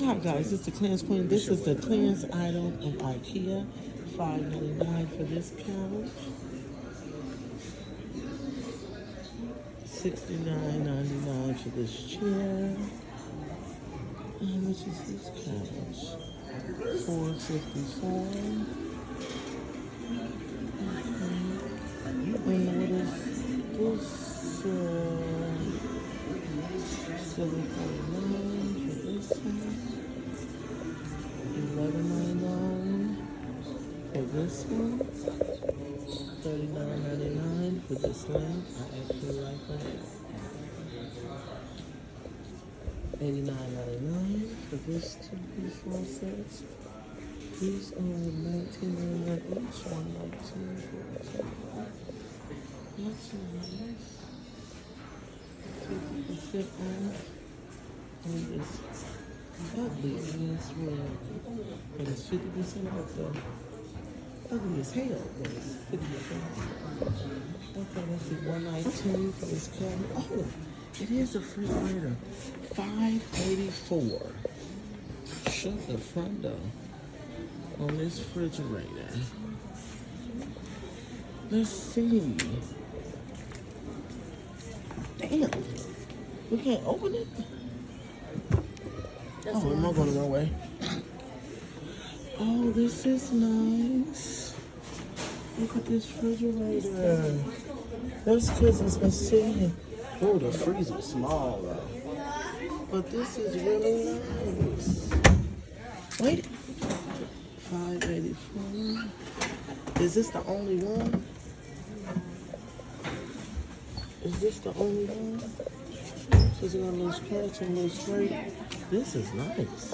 Alright guys, it's the Cleanse Queen. This is the cleanse item of Ikea. $5.99 for this couch. $69.99 for this chair. How much is this couch? $4.54. And what is this? $7.49 for this one. $11.99 for this one. $39.99 for this lamp. I actually like that. $89.99 for this two-piece faucets. These are $19.99 each. One $19 for that's nice. 50% off. And this ugly ass red. But it's 50% off though. Ugly as hell, but it's 50% off. Okay, let's see. $119 for this cabinet. Oh, it is a refrigerator. $5.84. Shut the front door on this refrigerator. Let's see. Damn. We can't open it? Oh, am I going the wrong way? Oh, this is nice. Look at this refrigerator. That's because it's been sitting here. Oh, the freezer's small though. But this is really nice. Wait. $5.84. Is this the only one? Is this the only one? So it's got a little scratch and a little straight. This is nice.